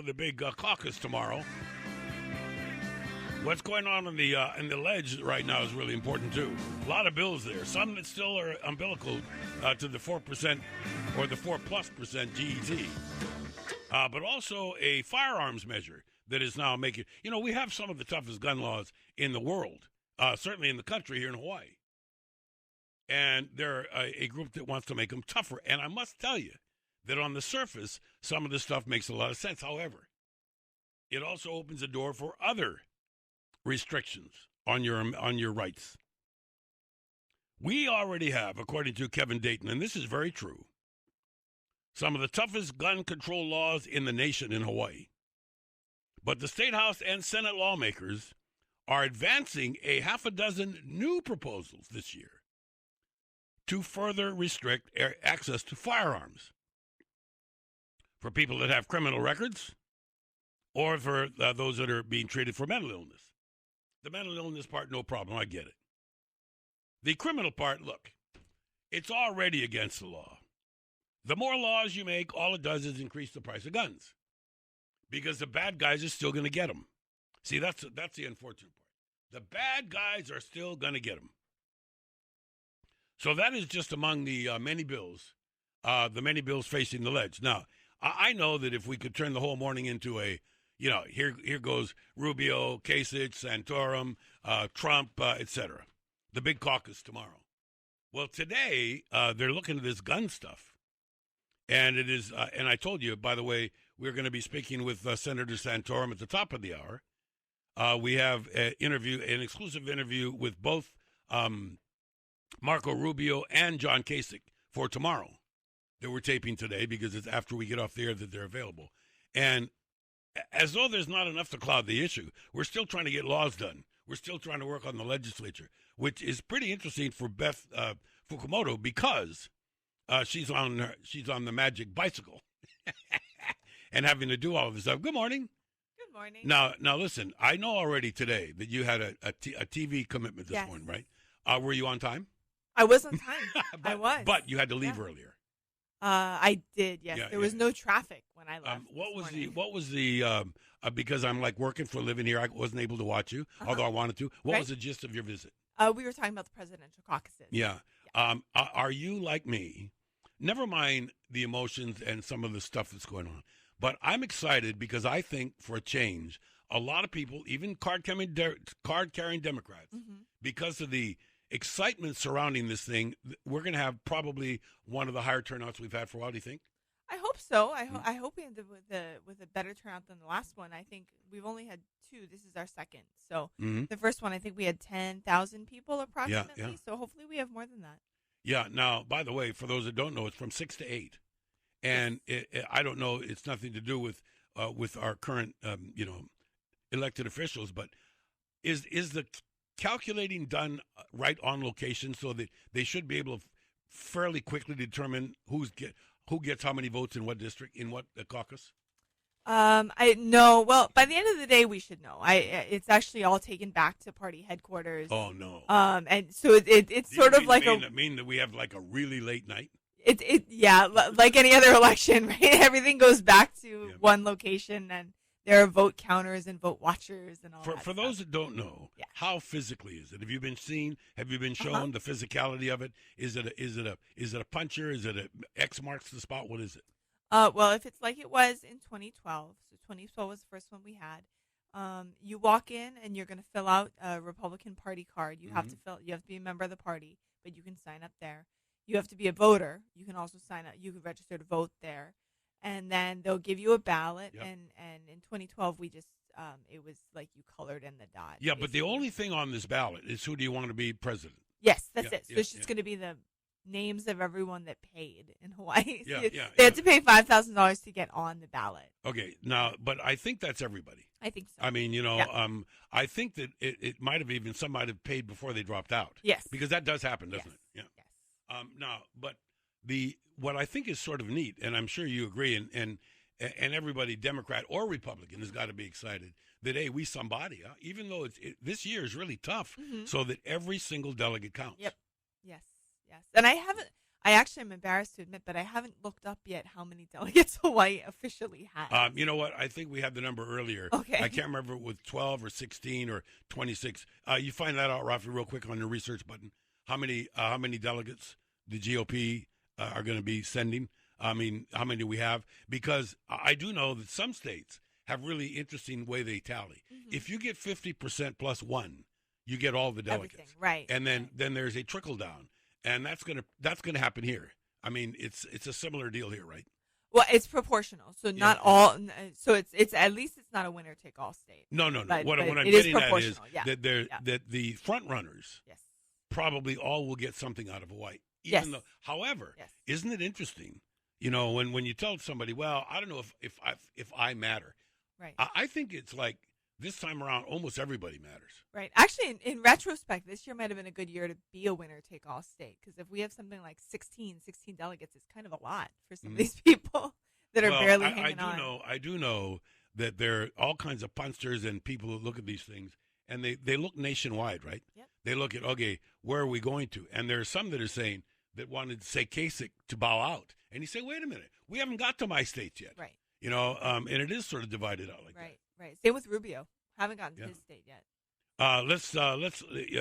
The big caucus tomorrow. What's going on in the ledge right now is really important too. A lot of bills there. Some that still are umbilical to the 4% or the 4+% GET, but also a firearms measure that is now making. We have some of the toughest gun laws in the world, certainly in the country here in Hawaii, and they're a group that wants to make them tougher. And I must tell you that on the surface, some of this stuff makes a lot of sense. However, it also opens the door for other restrictions on your rights. We already have, according to Kevin Dayton, and this is very true, some of the toughest gun control laws in the nation in Hawaii. But the State House and Senate lawmakers are advancing a half a dozen new proposals this year to further restrict access to firearms for people that have criminal records or for those that are being treated for mental illness. The mental illness part, no problem. I get it. The criminal part, look, it's already against the law. The more laws you make, all it does is increase the price of guns because the bad guys are still going to get them. See, that's the unfortunate part. The bad guys are still going to get them. So that is just among the many bills facing the ledge. Now, I know that if we could turn the whole morning into here goes Rubio, Kasich, Santorum, Trump, etc. The big caucus tomorrow. Well, today they're looking at this gun stuff, and it is. And I told you, by the way, we're going to be speaking with Senator Santorum at the top of the hour. We have an exclusive interview with both Marco Rubio and John Kasich for tomorrow. That we're taping today because it's after we get off the air that they're available. And as though there's not enough to cloud the issue, we're still trying to get laws done. We're still trying to work on the legislature, which is pretty interesting for Beth Fukumoto because she's on the magic bicycle and having to do all of this stuff. Good morning. Good morning. Now listen, I know already today that you had a TV commitment this morning, right? Were you on time? I was on time. I was. But you had to leave earlier. I did, yes. There was no traffic when I left. What was the because I'm like working for a living here, I wasn't able to watch you, although I wanted to. What was the gist of your visit? We were talking about the presidential caucuses. Yeah. Are you like me? Never mind the emotions and some of the stuff that's going on, but I'm excited because I think for a change, a lot of people, even card-carrying Democrats, because of the excitement surrounding this thing, we're going to have probably one of the higher turnouts we've had for a while. Do you think? I hope so. I hope we ended with a better turnout than the last one. I think we've only had two. This is our second. So the first one, I think we had 10,000 people approximately. Yeah. So hopefully we have more than that. Yeah. Now, by the way, for those that don't know, it's from 6 to 8, and I don't know. It's nothing to do with our current elected officials, but is the calculating done right on location so that they should be able to fairly quickly determine who gets how many votes in what district, in what caucus? I know. Well, by the end of the day, we should know. It's actually all taken back to party headquarters. Oh no. And so it's sort of like mean that we have like a really late night. Like any other election, right? Everything goes back to one location, and there are vote counters and vote watchers and all that. For those that don't know, how physically is it? Have you been seen? Have you been shown the physicality of it? Is it a puncher? Is it a X marks the spot? What is it? Well, if it's like it was in 2012, so 2012 was the first one we had. You walk in and you're going to fill out a Republican Party card. You have to be a member of the party, but you can sign up there. You have to be a voter. You can also sign up. You can register to vote there. And then they'll give you a ballot, and in 2012 we just it was like you colored in the dot. Yeah, basically. But the only thing on this ballot is who do you want to be president? Yes, that's it. So it's just going to be the names of everyone that paid in Hawaii. They had to pay $5,000 to get on the ballot. Okay, now, but I think that's everybody. I think so. I mean, I think that it might have even some might have paid before they dropped out. Yes, because that does happen, doesn't it? Yeah. Yes. Now, but what I think is sort of neat, and I'm sure you agree, and everybody, Democrat or Republican, has got to be excited that, hey, we somebody, even though this year is really tough, so that every single delegate counts. Yep. Yes. And I actually am embarrassed to admit, but I haven't looked up yet how many delegates Hawaii officially has. You know what? I think we had the number earlier. Okay. I can't remember with 12 or 16 or 26. You find that out, Rafi, real quick on your research button. How many delegates the GOP are going to be sending? I mean, how many do we have? Because I do know that some states have really interesting way they tally. Mm-hmm. If you get 50% plus one, you get all the delegates. Everything, right? And then there's a trickle down, and that's gonna happen here. I mean, it's a similar deal here, right? Well, it's proportional, so not all. So it's at least it's not a winner take all state. No. But, what I'm it is getting at is proportional, that the front runners probably all will get something out of Hawaii. Even though, however, isn't it interesting? You know, when you tell somebody, well, I don't know if I matter. Right. I think it's like this time around, almost everybody matters. Right. Actually, in retrospect, this year might have been a good year to be a winner-take-all state, because if we have something like 16 delegates, it's kind of a lot for some of these people that are barely hanging on. I do know that there are all kinds of punsters and people who look at these things, and they look nationwide, right? Yep. They look at, okay, where are we going to? And there are some that are saying that wanted, say, Kasich to bow out. And you say, wait a minute, we haven't got to my states yet. Right. You know, and it is sort of divided out like that. Right. Same with Rubio. Haven't gotten to his state yet.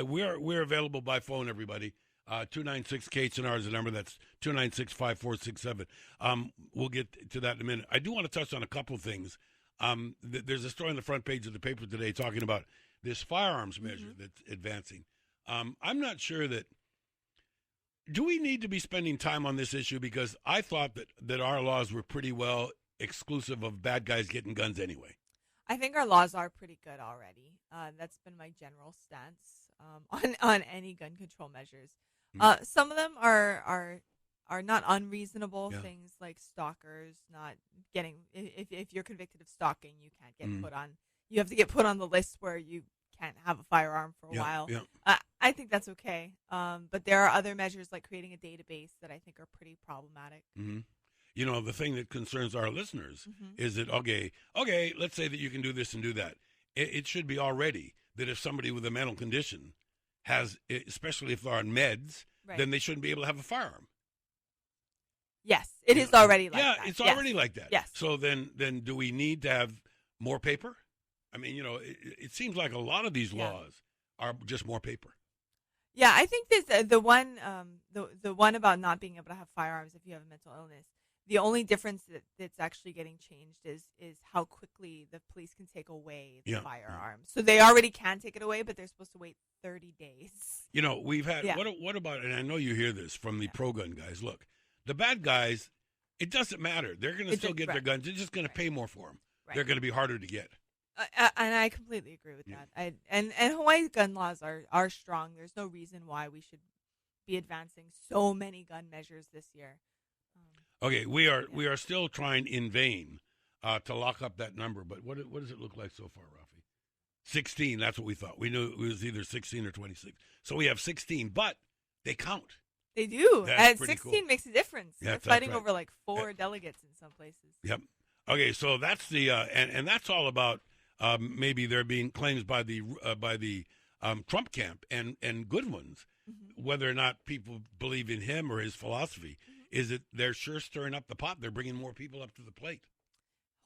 We're available by phone, everybody. 296 KHNR is the number. That's 296-5467. We'll get to that in a minute. I do want to touch on a couple of things. There's a story on the front page of the paper today talking about this firearms measure that's advancing. I'm not sure that. Do we need to be spending time on this issue? Because I thought that our laws were pretty well exclusive of bad guys getting guns anyway. I think our laws are pretty good already. That's been my general stance on any gun control measures. Some of them are not unreasonable. Things like stalkers not getting. If you're convicted of stalking, you can't get put on. You have to get put on the list where you can't have a firearm for a while. Yeah. I think that's okay. But there are other measures like creating a database that I think are pretty problematic. Mm-hmm. You know, the thing that concerns our listeners is that, okay, let's say that you can do this and do that. It should be already that if somebody with a mental condition has, especially if they're on meds, then they shouldn't be able to have a firearm. Yes, it is already like that. Yeah, it's already like that. Yes. So then do we need to have more paper? I mean, you know, it seems like a lot of these laws are just more paper. Yeah, I think this the one about not being able to have firearms if you have a mental illness. The only difference that's actually getting changed is how quickly the police can take away the firearm. So they already can take it away, but they're supposed to wait 30 days. You know, we've had what about, and I know you hear this from the pro-gun guys. Look, the bad guys, it doesn't matter. They're going to still get their guns. They're just going to pay more for them. Right. They're going to be harder to get. And I completely agree with that. And Hawaii's gun laws are strong. There's no reason why we should be advancing so many gun measures this year. Okay, we are still trying in vain to lock up that number. But what does it look like so far, Rafi? 16. That's what we thought. We knew it was either 16 or 26. So we have 16, but they count. They do. That's and 16 cool. Makes a difference. Yeah, They're fighting over like 4 delegates in some places. Yep. Okay, so that's the and that's all about maybe there being claims by the Trump camp and good ones, whether or not people believe in him or his philosophy. Is it they're sure stirring up the pot? They're bringing more people up to the plate.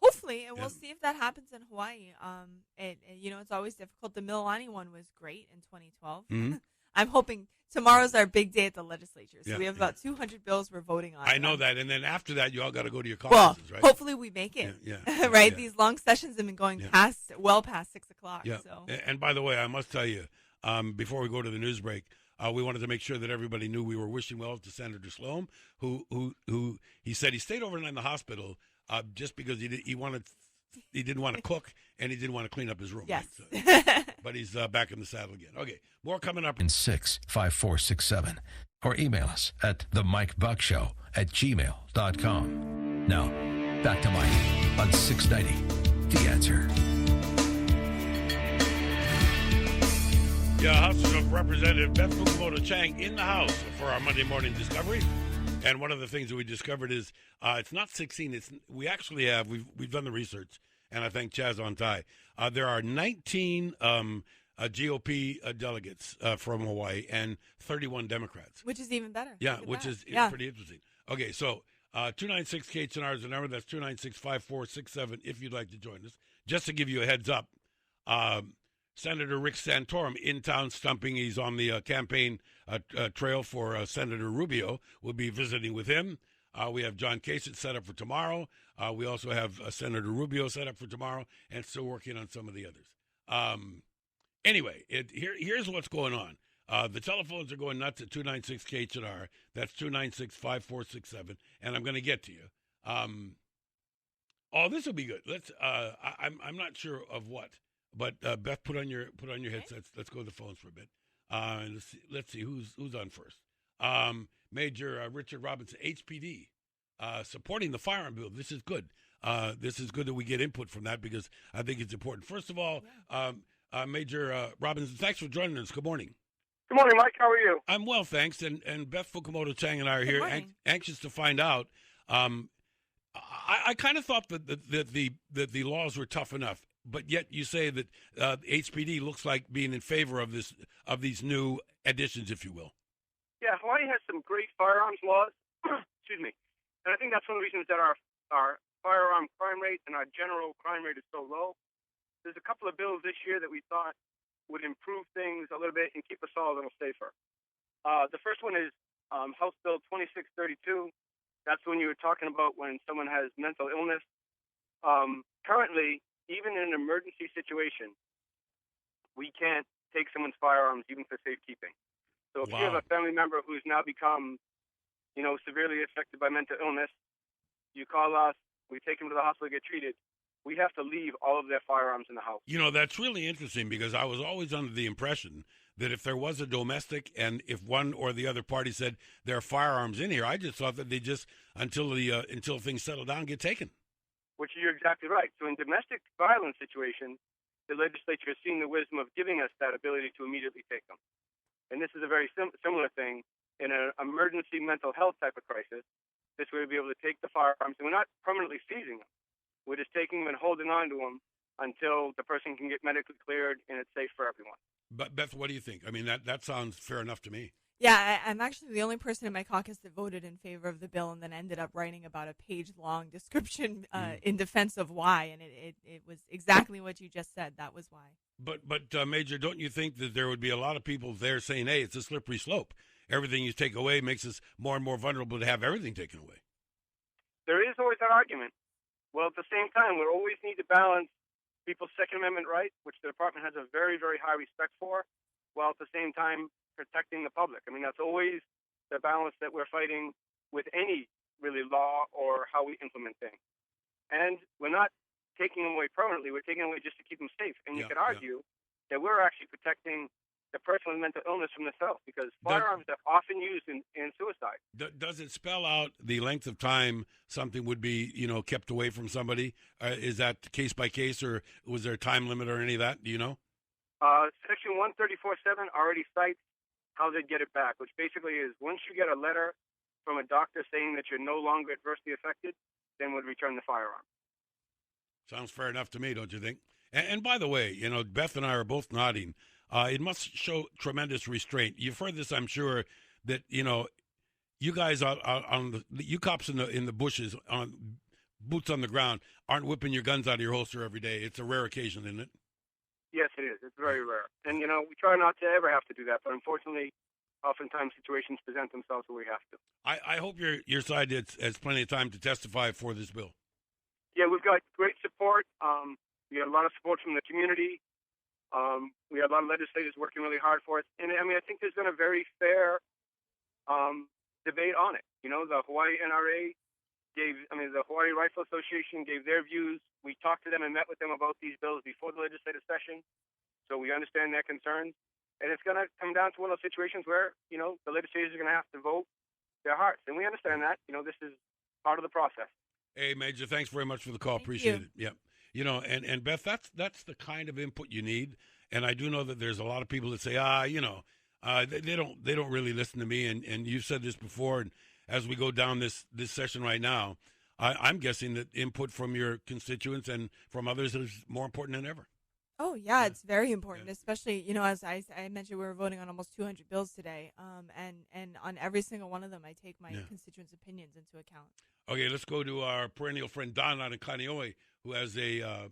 Hopefully, and we'll see if that happens in Hawaii. It's always difficult. The Mililani one was great in 2012. I'm hoping tomorrow's our big day at the legislature. So we have about 200 bills we're voting on. I know that. And then after that, you all got to go to your caucuses, right? Hopefully we make it. Right? Yeah. These long sessions have been going past 6 o'clock. Yeah. So. And by the way, I must tell you, before we go to the news break, we wanted to make sure that everybody knew we were wishing well to Senator Sloan, who he said he stayed overnight in the hospital just because he didn't want to cook and he didn't want to clean up his room. Yes. Right? So, but he's back in the saddle again. Okay, more coming up. 65467 or email us at themikebuggshow@gmail.com. Now, back to Mike on 690, The Answer. Yeah, House of Representative Beth Fukumoto Chang in the House for our Monday morning discovery. And one of the things that we discovered is it's not 16. We actually have we've done the research, and I thank Chaz on tie. There are 19 GOP delegates from Hawaii and 31 Democrats. Which is even better. Yeah, which is pretty interesting. Okay, so 296-KHNR is the number. That's 296-5467 if you'd like to join us. Just to give you a heads up, Senator Rick Santorum in town stumping. He's on the campaign trail for Senator Rubio. We'll be visiting with him. We have John Kasich set up for tomorrow. We also have Senator Rubio set up for tomorrow and still working on some of the others. Anyway, here's what's going on. The telephones are going nuts at 296-KHNR. That's 296-5467, and I'm going to get to you. This will be good. I'm not sure of what, but Beth, put on your headsets. Let's go to the phones for a bit. Let's see who's on first. Major Richard Robinson, HPD, supporting the firearm bill. This is good. This is good that we get input from that because I think it's important. First of all, Major Robinson, thanks for joining us. Good morning. Good morning, Mike. How are you? I'm well, thanks. And Beth Fukumoto Chang and I are here, anxious to find out. I kind of thought that the laws were tough enough, but yet you say that HPD looks like being in favor of these new additions, if you will. Yeah, Hawaii has some great firearms laws. Excuse me. And I think that's one of the reasons that our firearm crime rate and our general crime rate is so low. There's a couple of bills this year that we thought would improve things a little bit and keep us all a little safer. The first one is House Bill 2632. That's when you were talking about when someone has mental illness. Currently, even in an emergency situation, we can't take someone's firearms even for safekeeping. So if you have a family member who's now become, severely affected by mental illness, you call us, we take them to the hospital to get treated. We have to leave all of their firearms in the house. That's really interesting because I was always under the impression that if there was a domestic and if one or the other party said there are firearms in here, I just thought that they just, until things settle down, get taken. Which you're exactly right. So in domestic violence situations, the legislature has seen the wisdom of giving us that ability to immediately take them. And this is a very similar thing in an emergency mental health type of crisis. This way we'll be able to take the firearms, and we're not permanently seizing them. We're just taking them and holding on to them until the person can get medically cleared and it's safe for everyone. But Beth, what do you think? I mean, that sounds fair enough to me. Yeah, I'm actually the only person in my caucus that voted in favor of the bill and then ended up writing about a page-long description in defense of why, and it was exactly what you just said. That was why. But Major, don't you think that there would be a lot of people there saying, hey, it's a slippery slope. Everything you take away makes us more and more vulnerable to have everything taken away. There is always that argument. Well, at the same time, we always need to balance people's Second Amendment rights, which the department has a very, very high respect for, while at the same time protecting the public. I mean, that's always the balance that we're fighting with any really law or how we implement things. And we're not taking them away permanently. We're taking them away just to keep them safe. And you could argue that we're actually protecting the person with mental illness from themselves because firearms are often used in suicide. Does it spell out the length of time something would be, kept away from somebody? Is that case by case, or was there a time limit or any of that? Do you know? Section 134.7 already cites how they get it back, which basically is once you get a letter from a doctor saying that you're no longer adversely affected, then would return the firearm. Sounds fair enough to me, don't you think? And by the way, Beth and I are both nodding. It must show tremendous restraint. You've heard this, I'm sure, that you guys you cops in the bushes, on boots on the ground, aren't whipping your guns out of your holster every day. It's a rare occasion, isn't it? Yes, it is. It's very rare. And we try not to ever have to do that, but unfortunately, oftentimes situations present themselves where we have to. I hope your side has plenty of time to testify for this bill. Yeah, we've got great support. We have a lot of support from the community. We have a lot of legislators working really hard for us. And, I think there's been a very fair debate on it. The Hawaii NRA the Hawaii Rifle Association gave their views. We talked to them and met with them about these bills before the legislative session, so we understand their concerns. And it's going to come down to one of those situations where, the legislators are going to have to vote their hearts. And we understand that. This is part of the process. Hey, Major, thanks very much for the call. Appreciate it. Yeah. And Beth, that's the kind of input you need. And I do know that there's a lot of people that say, they don't really listen to me. And you've said this before. And as we go down this session right now, I'm guessing that input from your constituents and from others is more important than ever. Oh yeah, it's very important, especially as I mentioned, we were voting on almost 200 bills today, and on every single one of them, I take my constituents' opinions into account. Okay, let's go to our perennial friend Don out in Kaneohe, who has a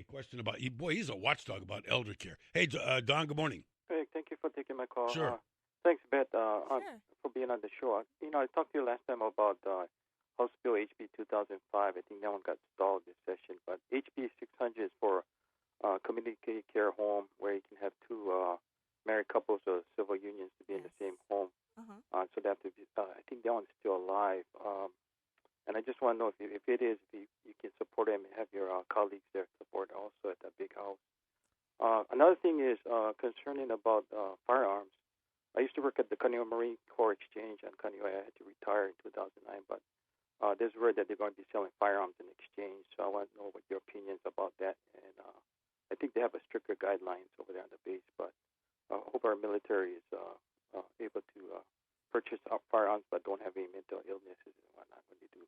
question about. He's a watchdog about elder care. Hey, Don. Good morning. Hey, thank you for taking my call. Sure. Thanks, Beth, for being on the show. I talked to you last time about House Bill HB 2005. I think that one got stalled this session, but HB 600 is for community care home where you can have two married couples or civil unions to be in the same home. So that I think that one's still alive. And I just want to know if it is, if you can support it and have your colleagues there support also at that big house. Another thing is concerning about firearms. I used to work at the Kaneohe Marine Corps Exchange on Kaneohe. I had to retire in 2009, but there's word that they're going to be selling firearms in exchange. So I want to know what your opinions about that. And I think they have a stricter guidelines over there on the base, but I hope our military is able to purchase firearms but don't have any mental illnesses and whatnot when they do.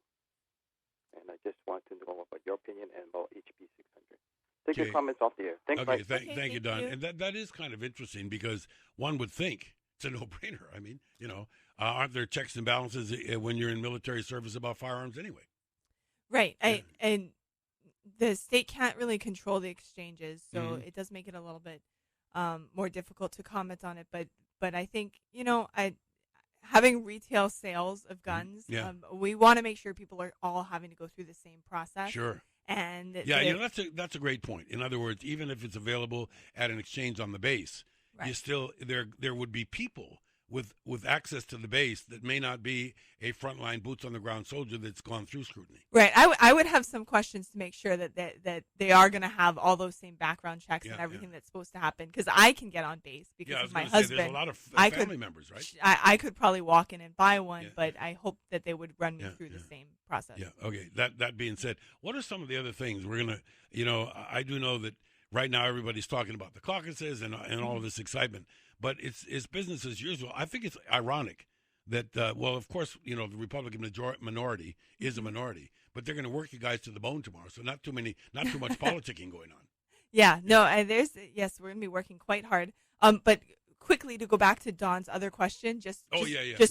And I just want to know about your opinion and about HB 600. Take your comments off the air. Thanks, okay, Mike. Thank you, Don. And that is kind of interesting because one would think it's a no-brainer. I mean, aren't there checks and balances when you're in military service about firearms anyway? Right. And the state can't really control the exchanges, so it does make it a little bit more difficult to comment on it. But I think, having retail sales of guns, we want to make sure people are all having to go through the same process. Sure. And that's a great point. In other words, even if it's available at an exchange on the base, you still there would be people with access to the base that may not be a frontline boots on the ground soldier that's gone through scrutiny. Right. I would have some questions to make sure that they are going to have all those same background checks and everything that's supposed to happen, because I can get on base because of my husband. There's a lot of family members, right? I could probably walk in and buy one, but I hope that they would run me through the same process. Yeah. Okay. That being said, what are some of the other things we're gonna? I do know that right now everybody's talking about the caucuses and all of this excitement. But it's business as usual. I think it's ironic that, of course, the Republican minority is a minority, but they're going to work you guys to the bone tomorrow. So not too much politicking going on. Yeah, no, we're going to be working quite hard. But quickly to go back to Don's other question, just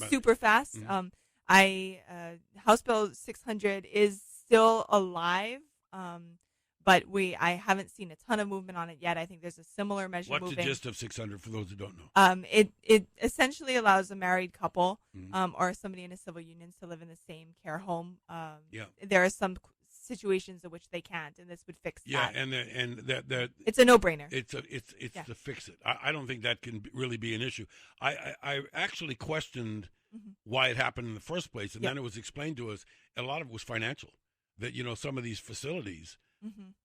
super fast. House Bill 600 is still alive. But I haven't seen a ton of movement on it yet. I think there's a similar measure moving. What's the gist of 600 for those who don't know? It essentially allows a married couple or somebody in a civil union to live in the same care home. There are some situations in which they can't, and this would fix that. Yeah, and that it's a no-brainer. It's to fix it. I don't think that can really be an issue. I actually questioned why it happened in the first place, and then it was explained to us. A lot of it was financial. That some of these facilities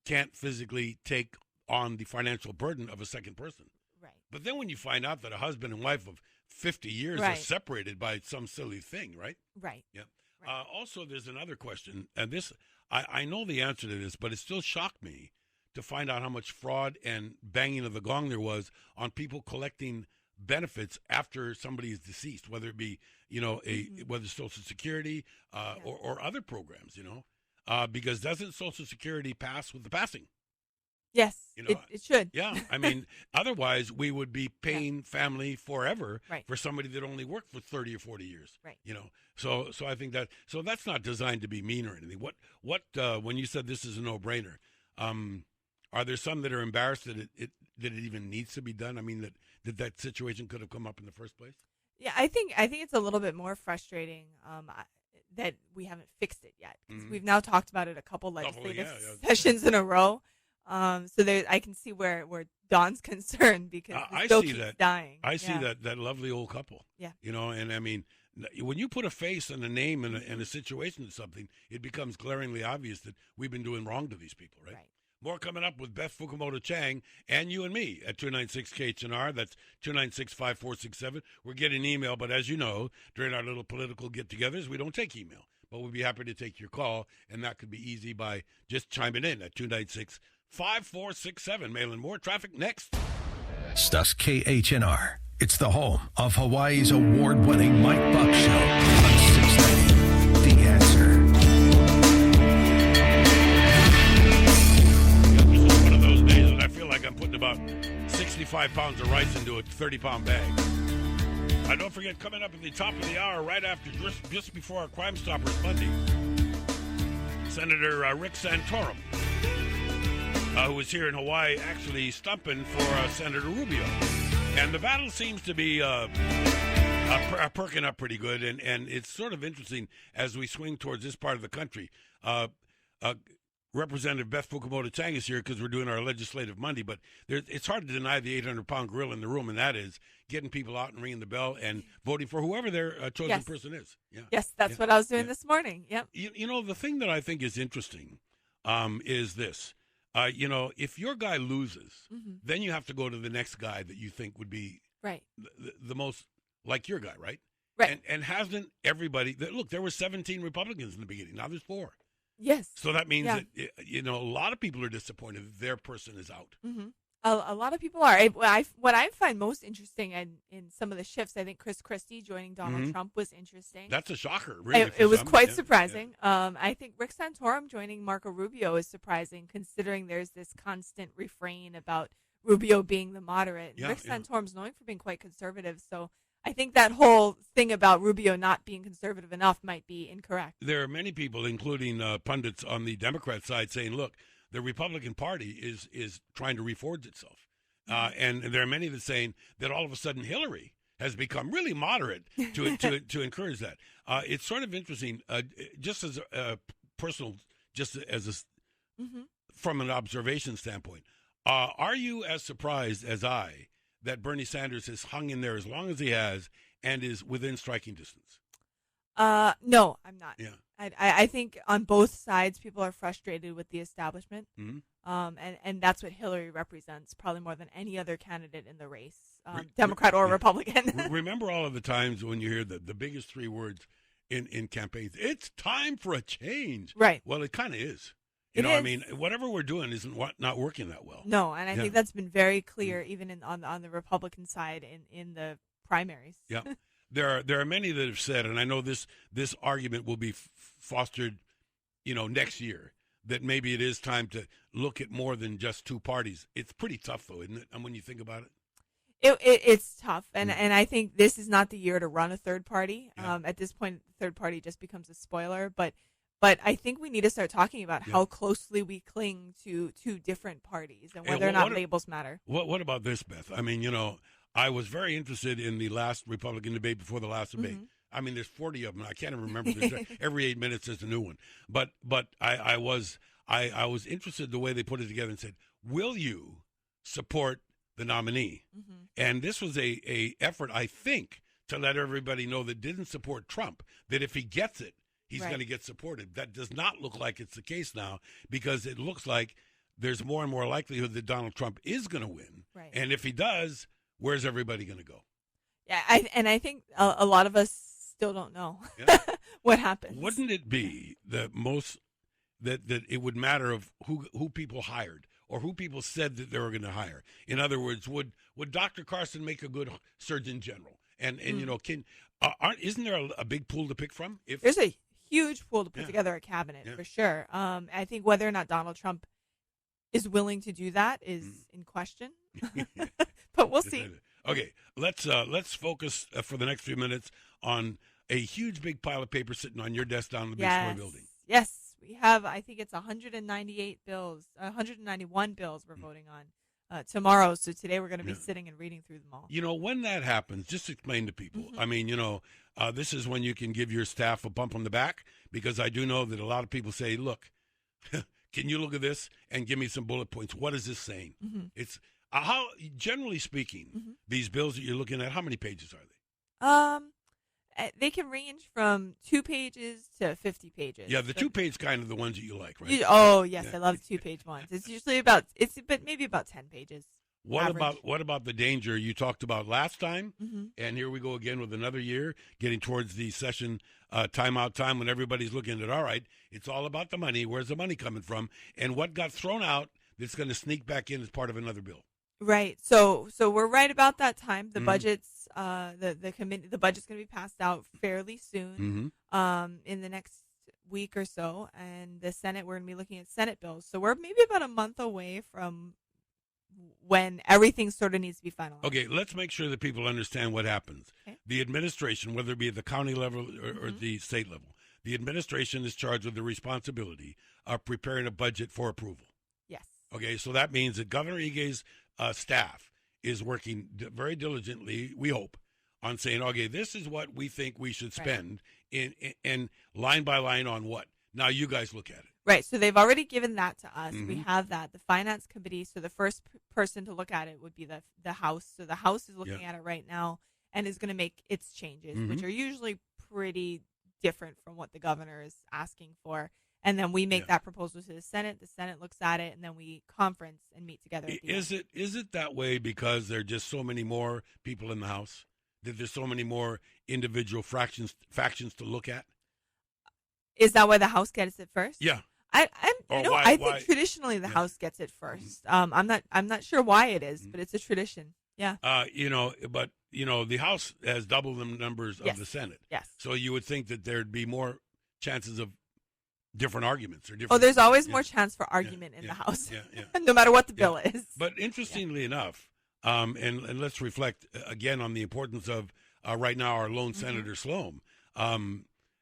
can't physically take on the financial burden of a second person. Right. But then when you find out that a husband and wife of 50 years are separated by some silly thing, right? Right. Yeah. Right. Also, there's another question, and this, I know the answer to this, but it still shocked me to find out how much fraud and banging of the gong there was on people collecting benefits after somebody is deceased, whether it be, whether Social Security or other programs, because doesn't Social Security pass with the passing? Yes, it should. Yeah, I mean, otherwise we would be paying family forever for somebody that only worked for 30 or 40 years. Right. So I think that's not designed to be mean or anything. What when you said this is a no-brainer, are there some that are embarrassed that it even needs to be done? I mean, that situation could have come up in the first place? Yeah, I think it's a little bit more frustrating. That we haven't fixed it yet, because we've now talked about it a couple legislative sessions in a row. So I can see where Don's concerned, because the bill keeps dying. I see that lovely old couple. Yeah. And I mean, when you put a face and a name and a situation to something, it becomes glaringly obvious that we've been doing wrong to these people, right? More coming up with Beth Fukumoto Chang and you and me at 296-KHNR. That's 296-5467. We're getting email, but as you know, during our little political get-togethers, we don't take email. But we'd be happy to take your call, and that could be easy by just chiming in at 296-5467. Mail in more traffic next. Stuff's KHNR. It's the home of Hawaii's award-winning Mike Buck Show on 690. The Answer. 35 pounds of rice into a 30-pound bag. Don't forget, coming up at the top of the hour, right after, just before our Crime Stoppers Monday, Senator Rick Santorum, who was here in Hawaii, actually stumping for Senator Rubio. And the battle seems to be perking up pretty good, and it's sort of interesting as we swing towards this part of the country. Representative Beth Fukumoto Chang is here because we're doing our Legislative Monday, but it's hard to deny the 800-pound gorilla in the room, and that is getting people out and ringing the bell and voting for whoever their chosen person is. Yeah. Yes, that's what I was doing this morning. Yep. You know, the thing that I think is interesting is this. If your guy loses, then you have to go to the next guy that you think would be the most like your guy, right? Right. And hasn't everybody – look, there were 17 Republicans in the beginning. Now there's 4. Yes. So that means that, a lot of people are disappointed that their person is out. Mm-hmm. A lot of people are. What I find most interesting in some of the shifts, I think Chris Christie joining Donald Trump was interesting. That's a shocker, really. It was quite surprising. Yeah. I think Rick Santorum joining Marco Rubio is surprising, considering there's this constant refrain about Rubio being the moderate. And Rick Santorum's known for being quite conservative, so I think that whole thing about Rubio not being conservative enough might be incorrect. There are many people, including pundits on the Democrat side, saying, look, the Republican Party is trying to reforge itself. And there are many that are saying that all of a sudden Hillary has become really moderate to encourage that. It's sort of interesting, just as a personal, from an observation standpoint. Are you as surprised as I that Bernie Sanders has hung in there as long as he has and is within striking distance? No, I'm not. Yeah. I think on both sides, people are frustrated with the establishment. And that's what Hillary represents, probably more than any other candidate in the race, Democrat or Republican. Remember all of the times when you hear the biggest 3 words in campaigns, it's time for a change. Right. Well, it kind of is. I mean, whatever we're doing isn't not working that well. No, and I think that's been very clear even on the Republican side in the primaries. Yeah. There are many that have said, and I know this argument will be fostered, next year, that maybe it is time to look at more than just 2 parties. It's pretty tough, though, isn't it? And when you think about it. It's tough, and I think this is not the year to run a third party. Yeah. At this point, the third party just becomes a spoiler. But I think we need to start talking about how closely we cling to 2 different parties and whether or not labels matter. What about this, Beth? I mean, I was very interested in the last Republican debate before the last debate. I mean, there's 40 of them. I can't even remember. Every 8 minutes there's a new one. But I was interested the way they put it together and said, will you support the nominee? And this was a effort, I think, to let everybody know that didn't support Trump, that if he gets it, he's going to get supported. That does not look like it's the case now, because it looks like there's more and more likelihood that Donald Trump is going to win. Right. And if he does, where's everybody going to go? Yeah, I think a lot of us still don't know what happens. Wouldn't it be the most that it would matter of who people hired or who people said that they were going to hire? In other words, would Dr. Carson make a good Surgeon General? And isn't there a big pool to pick from? There's a huge pool to put together a cabinet for sure. I think whether or not Donald Trump is willing to do that is in question, but we'll see. Okay, let's focus for the next few minutes on a huge big pile of paper sitting on your desk down in the Big Story building. Yes, we have. I think it's 198 bills, 191 bills we're voting on tomorrow. So today we're going to be sitting and reading through them all. When that happens, just explain to people. I mean, this is when you can give your staff a bump on the back, because I do know that a lot of people say, look, can you look at this and give me some bullet points? What is this saying? It's how, generally speaking, these bills that you're looking at, how many pages are they? They can range from 2 pages to 50 pages. Yeah, the 2-page kind of the ones that you like, right? I love the 2-page ones. It's usually maybe about 10 pages. What about the danger you talked about last time? And here we go again with another year, getting towards the session timeout time when everybody's looking at, all right, it's all about the money. Where's the money coming from? And what got thrown out that's going to sneak back in as part of another bill? Right. So we're right about that time. The budget's the budget's going to be passed out fairly soon, in the next week or so, and the Senate, we're going to be looking at Senate bills. So we're maybe about a month away from when everything sort of needs to be finalized. Okay, let's make sure that people understand what happens. Okay. The administration, whether it be at the county level or the state level, the administration is charged with the responsibility of preparing a budget for approval. Yes. Okay, so that means that Governor Ige's staff is working very diligently, we hope, on saying, okay, this is what we think we should spend in line by line on what. Now you guys look at it. Right, so they've already given that to us. Mm-hmm. We have that. The finance committee, so the first person to look at it would be the House. So the House is looking at it right now and is going to make its changes, which are usually pretty different from what the governor is asking for. And then we make that proposal to the Senate looks at it, and then we conference and meet together at the end. Is it that way because there are just so many more people in the House? That there's so many more individual factions to look at? Is that why the House gets it first? Yeah. I why? think traditionally the House gets it first. I'm not sure why it is, but it's a tradition. Yeah. But the House has double the numbers of the Senate. Yes. So you would think that there'd be more chances of different arguments or different. Oh, there's always more chance for argument in the House. No matter what the bill is. But interestingly enough, and let's reflect again on the importance of right now our lone Senator Sloan.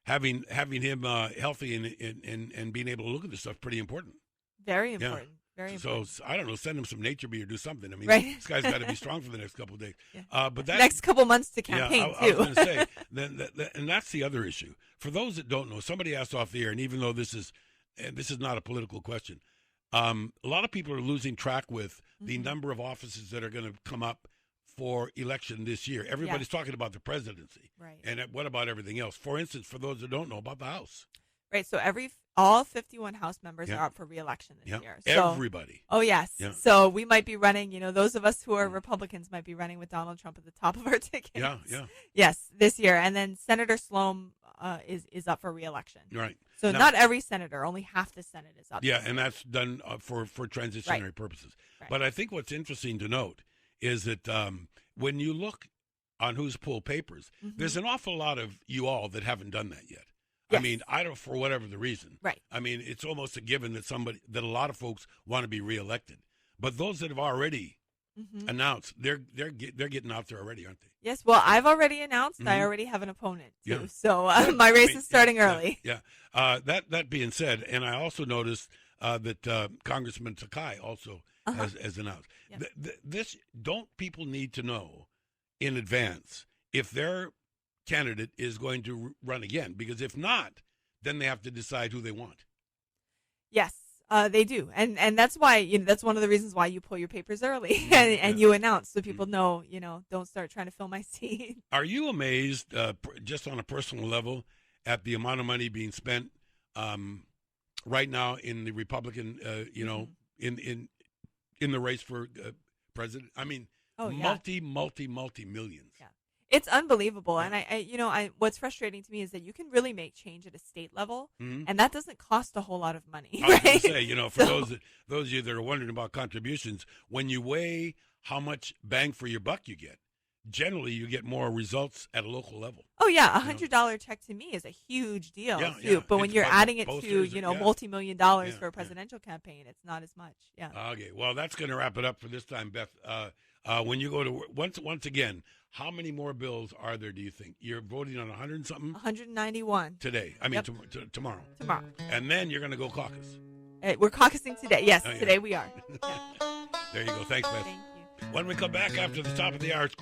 Having him healthy and being able to look at this stuff pretty important. Very important. Very important. So I don't know, send him some nature beer, do something. I mean, right. This guy's got to be strong for the next couple of days. But that next couple months to campaign I was going too. to say, and that's the other issue. For those that don't know, somebody asked off the air, and even though this is not a political question, a lot of people are losing track with the number of offices that are going to come up for election this year. Everybody's talking about the presidency. Right. And what about everything else? For instance, for those that don't know about the House. Right. So all 51 House members are up for re-election this year. So, everybody. Oh, yes. Yeah. So we might be running, those of us who are Republicans might be running with Donald Trump at the top of our tickets. Yeah. Yes, this year. And then Senator Sloan is up for re-election. Right. So now, not every senator, only half the Senate is up. Yeah, and that's done for transitionary purposes. Right. But I think what's interesting to note is that when you look on who's pulled papers, there's an awful lot of you all that haven't done that yet. Yes. I mean, I don't, for whatever the reason. Right. I mean, it's almost a given that a lot of folks want to be reelected. But those that have already announced, they're getting out there already, aren't they? Yes. Well, I've already announced. I already have an opponent too. Yeah. So my race is starting early. Yeah. That being said, and I also noticed that Congressman Takai also has announced. Yeah. Don't people need to know in advance if their candidate is going to run again? Because if not, then they have to decide who they want. Yes, they do, and that's why that's one of the reasons why you pull your papers early and you announce so people know don't start trying to fill my seat. Are you amazed, just on a personal level, at the amount of money being spent right now in the Republican, in the race for president? I mean, multi millions. Yeah. It's unbelievable, and I what's frustrating to me is that you can really make change at a state level, and that doesn't cost a whole lot of money. I was going to say, for those of you that are wondering about contributions, when you weigh how much bang for your buck you get, generally you get more results at a local level. Oh yeah, $100 check to me is a huge deal too. But when you're adding it to multi-million dollars for a presidential campaign, it's not as much. Yeah. Okay, well that's going to wrap it up for this time, Beth. When you go to once again, how many more bills are there, do you think? You're voting on 100 and something? 191. Today. I mean, tomorrow. Tomorrow. And then you're going to go caucus. We're caucusing today. Yes, today we are. There you go. Thanks, Beth. Thank you. When we come back after the top of the hour, it's